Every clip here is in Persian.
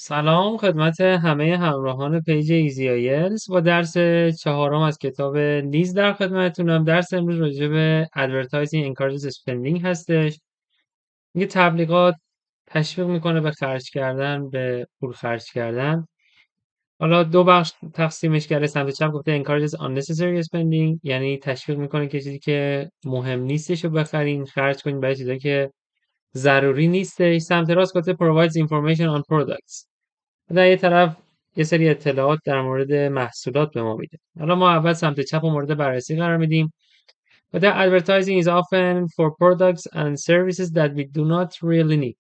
سلام خدمت همه همراهان پیج ایزی آیلتس. با درس چهارم از کتاب لیز در خدمتتونم. درس امروز راجع به Advertising Encourages Spending هستش. میگه تبلیغات تشویق میکنه به خرج کردن، به پول خرج کردن. حالا دو بخش تقسیمش کرده. سمت چپ گفته encourages unnecessary spending، یعنی تشویق میکنه که چیزی که مهم نیستش رو بخرین، خرج کنین برای چیزایی که ضروری نیستش. سمت راست گفته provides information on products، در یه طرف یه سری اطلاعات در مورد محصولات به ما میده. حالا ما اول سمت چپ رو مورد بررسی قرار میدیم. But the advertising is often for products and services that we do not really need.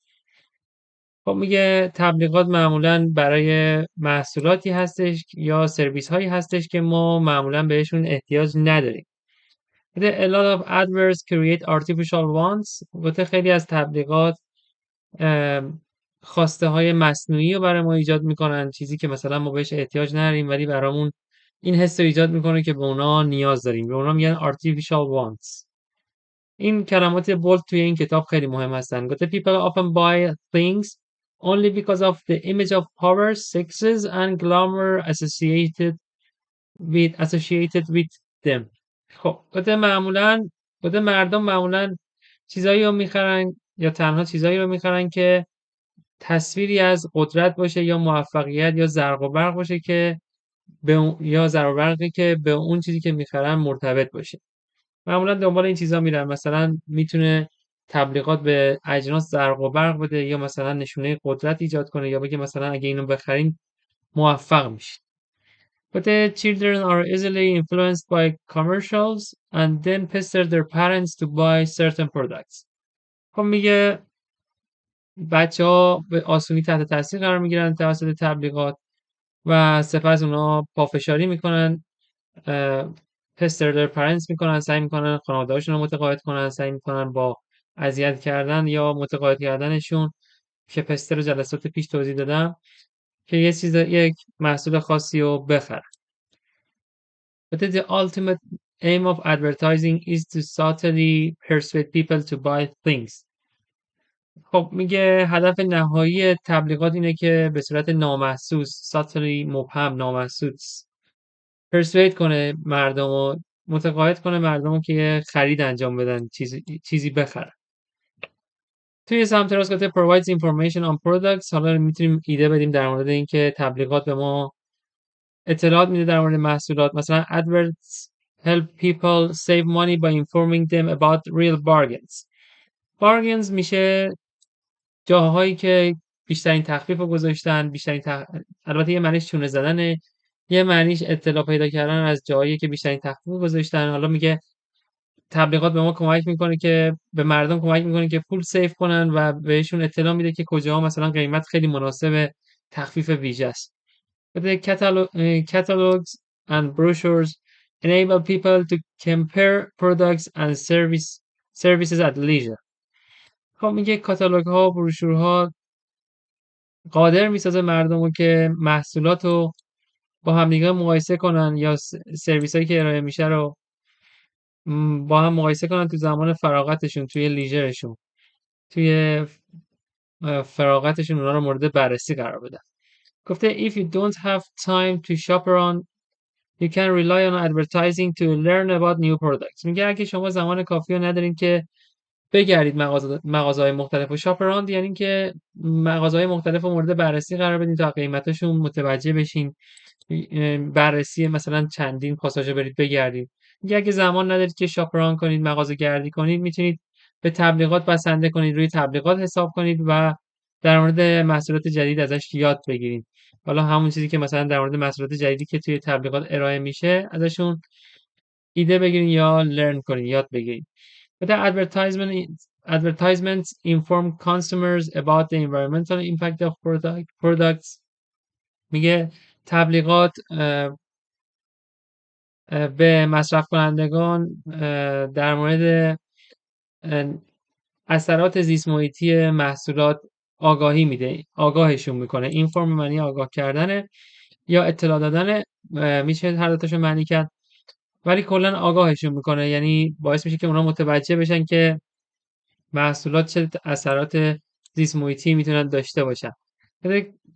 خب میگه تبلیغات معمولا برای محصولاتی هستش یا سرویس هایی هستش که ما معمولا بهشون احتیاج نداریم. میگه a lot of adverts create artificial wants. گفته خیلی از تبلیغات خواسته های مصنوعی رو برای ما ایجاد میکنن، چیزی که مثلا ما بهش احتیاج نداریم ولی برامون این حس رو ایجاد میکنه که به اونا نیاز داریم. به اونا میگن artificial wants. این کلمات بولد توی این کتاب خیلی مهم هستن. گفته people often buy things only because of the image of power, success and glamour associated with them. خب گفته مردم معمولا چیزایی رو میخرن یا تنها چیزایی رو میخرن که تصویری از قدرت باشه یا موفقیت یا زرق و برق باشه که یا زرق و برقی که به اون چیزی که میخرن مرتبط باشه. معمولا دنبال این چیزا میرن. مثلا میتونه تبلیغات به اجناس زرق و برق بده یا مثلا نشونه قدرت ایجاد کنه یا بگه مثلا اگه اینو بخرین موفق میشین. But the children are easily influenced by commercials and then pester their parents to buy certain products. خب میگه بچه ها به آسونی تحت تاثیر قرار میگیرن توسط تبلیغات و سپس اونا پافشاری میکنن، پستر در پرنس میکنن، سعی میکنن خانواده هاشون رو متقاعد کنن، سعی میکنن با اذیت کردن یا متقاعد کردنشون که پستر رو جلسات پیش توضیح دادم که یک محصول خاصی رو بخرن. But the ultimate aim of advertising is to subtly persuade people to buy things. خب میگه هدف نهایی تبلیغات اینه که به صورت نامحسوس، ساتلی، مبهم، نامحسوس پرسوید کنه مردم و متقاعد کنه مردم که خرید انجام بدن، چیزی بخرن. توی سمت راست گفته provides information on products. حالا میتونیم ایده بدیم در مورد اینکه تبلیغات به ما اطلاعات میده در مورد محصولات. مثلا adverts help people save money by informing them about real bargains. bargains میشه جاهایی که بیشترین تخفیف رو گذاشتن، البته یه معنیش چونه زدنه، یه معنیش اطلاع پیدا کردن از جاهایی که بیشترین تخفیف گذاشتن. حالا میگه تبلیغات به ما کمک میکنه که به مردم کمک میکنه که پول سیف کنن و بهشون اطلاع میده که کجاها مثلا قیمت خیلی مناسب تخفیف ویژه است. The catalogs and brochures enable people to compare products and services at leisure. خب میگه کاتالوگ ها و بروشورها قادر میسازه مردم رو که محصولات رو با همدیگه مقایسه کنن یا سرویس هایی که ارائه میشه رو با هم مقایسه کنن تو زمان فراغتشون، توی لیژرشون، توی فراغتشون اونا رو مورد بررسی قرار بدن. گفته if you don't have time to shop around you can rely on advertising to learn about new products. میگه اگه شما زمان کافی رو ندارین که بگردید مغازه‌های مختلف و شاپ اراوند، یعنی که مغازه‌های مختلف رو مورد بررسی قرار بدین تا قیمتاشون متوجه بشین، بررسی مثلا چندین پاساژ برید بگردید. میگه اگه زمان ندارید که شاپ اراوند کنید، مغازه گردی کنید، میتونید به تبلیغات بسنده کنید، روی تبلیغات حساب کنید و در مورد محصولات جدید ازش یاد بگیرید. حالا همون چیزی که مثلا در مورد محصولات جدیدی که توی تبلیغات ارائه میشه ازشون ایده بگیرید یا لرن کنید، یاد بگیرید. But the advertisements inform consumers about the environmental impact of products. میگه تبلیغات به مصرف کنندگان در مورد اثرات زیست محیطی محصولات آگاهی میده، آگاهشون میکنه. اینفورم معنی آگاه کردنه یا اطلاع دادن، میشه هر دوتاشو معنی کرد، ولی کلا آگاهشون میکنه، یعنی باعث میشه که اونا متوجه بشن که محصولات چه اثرات زیست محیطی میتونن داشته باشن.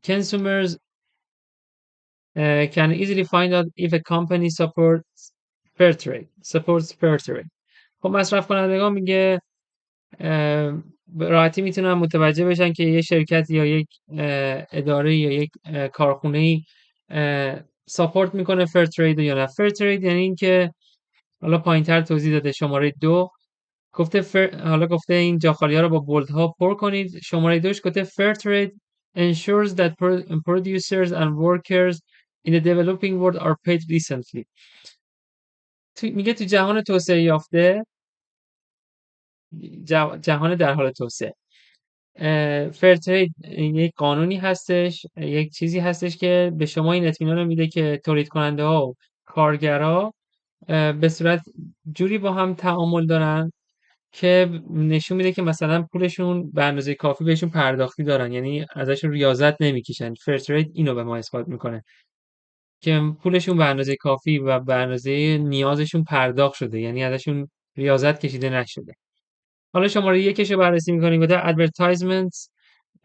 consumers can easily find out if a company supports fair trade. خب مصرف کنندگان میگه به راحتی میتونن متوجه بشن که یه شرکت یا یک اداره یا یک کارخونه ساپورت میکنه فر ترید یا نه. فر ترید یعنی این که حالا پایینتر توضیح داده شماره 2 گفته حالا گفته این جاخالی ها رو با بولد ها پر کنید. شماره 2 گفته fair trade ensures that producers and workers in the developing world are paid decently. میگه تو جهان توسعه یافته، جهان در حال توسعه، فر ترید یک قانونی هستش، یک چیزی هستش که به شما این اطمینان رو میده که تولید کننده ها و کارگرها به صورت جوری با هم تعامل دارن که نشون میده که مثلا پولشون به اندازه کافی بهشون پرداختی دارن، یعنی ازشون ریاضت نمیکشن. فر ترید اینو به ما اثبات میکنه که پولشون به اندازه کافی و به اندازه نیازشون پرداخت شده، یعنی ازشون ریاضت کشیده نشده. حالا شماره 1 رو بررسی میکنیم. گفته advertisements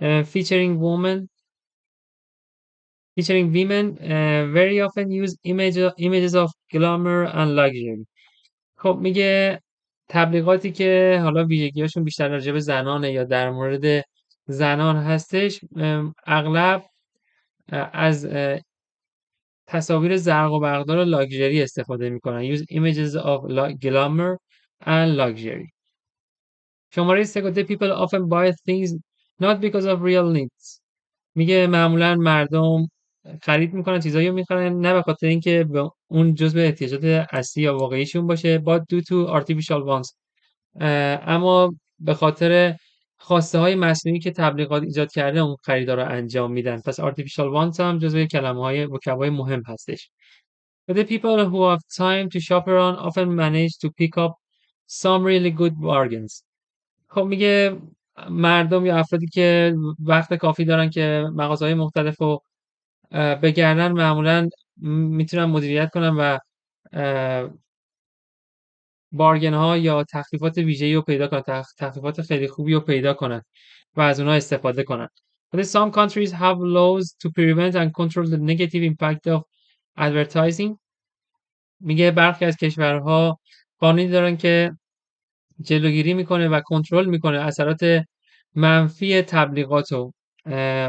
featuring women very often use images of glamour and luxury. خب میگه تبلیغاتی که حالا ویژگی‌هاشون بیشتر راجع به زنانه یا در مورد زنان هستش، اغلب از تصاویر زرق و برقدار و لاکچری استفاده میکنن. use images of glamour and luxury. شماره 3 گفته people often buy things not because of real needs. میگه معمولا مردم خرید میکنن، چیزایی رو میخرن نه به خاطر اینکه اون جزء احتیاجات اصلی یا واقعیشون باشه، but due to artificial wants، اما به خاطر خواسته های مصنوعی که تبلیغات ایجاد کرده اون خریدا رو انجام میدن. پس artificial wants هم جزء کلمه‌های وکبای مهم هستش. But the people who have time to shop around often manage to pick up some really good bargains. خب میگه مردم یا افرادی که وقت کافی دارن که مغازه‌های مختلف رو بگردن معمولا میتونن مدیریت کنن و بارگن ها یا تخفیفات ویژه‌ای رو پیدا کنن، تخفیفات خیلی خوبی رو پیدا کنن و از اونها استفاده کنن. But some countries have laws to prevent and control the negative impact of advertising. میگه برخی از کشورها قانونی دارن که جلوگیری میکنه و کنترل میکنه اثرات منفی تبلیغات رو.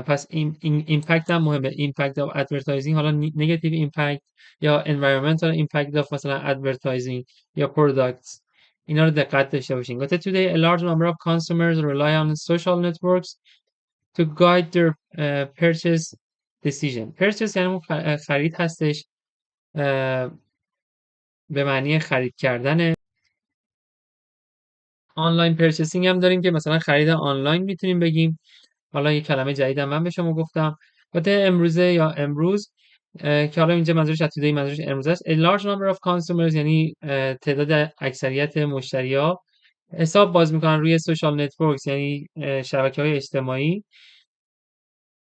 پس این ایمپکت هم مهمه. ایمپکت of advertising، حالا نگاتیو ایمپکت یا environmental ایمپکت of مثلا advertising یا products، اینا رو دقت داشته باشین. گفته today a large number of consumers rely on social networks to guide their purchase decision. purchase یعنی خرید هستش، به معنی خرید کردن. آنلاین پرچیسینگ هم داریم که مثلا خرید آنلاین میتونیم بگیم. حالا یه کلمه جدیدم من به شما گفتم. البته امروزه یا امروز که حالا اینجا منظورش today منظورش امروز است. A large number of consumers یعنی تعداد اکثریت مشتری‌ها حساب باز میکنن روی سوشال نتورکس یعنی شبکه‌های اجتماعی.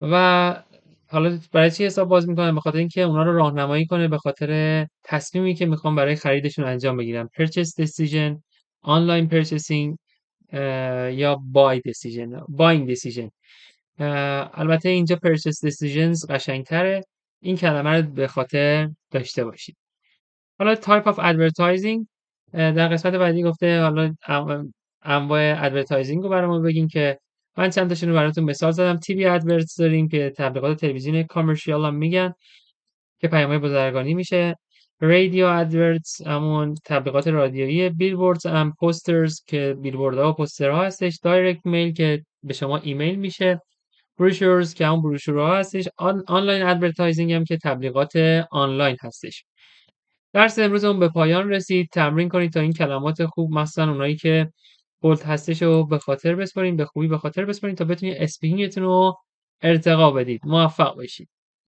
و حالا برای چی حساب باز میکنن؟ به خاطر اینکه اونا رو راهنمایی کنه به خاطر تصمیمی که میخوان برای خریدشون انجام بگیرن. Purchase decision، online purchasing یا buying decision. البته اینجا purchase decisions قشنگتره، این کلمه رو به خاطر داشته باشید. حالا type of advertising در قسمت بعدی گفته حالا انواع ادورتایزینگ رو برامون بگین که من چند تاشون رو براتون مثال زدم. تیوی ادورتس داریم که تبلیغات تلویزیون، کامرشیال هم میگن که پیام‌های بازرگانی میشه. رادیو ادورتس همون تبلیغات رادیویی. بیلبوردز هم پوسترز که بیلبوردها و پوسترها هستش. دایرکت میل که به شما ایمیل میشه. بروشورز که همون بروشورها هستش. آنلاین ادورتایزینگ هم که تبلیغات آنلاین هستش. درس امروزمون به پایان رسید. تمرین کنید تا این کلمات خوب، مثلا اونایی که بولد هستش رو به خاطر بسپارین، به خوبی به خاطر بسپارین تا بتونید اسپیکینگتون رو ارتقا بدید. موفق باشید.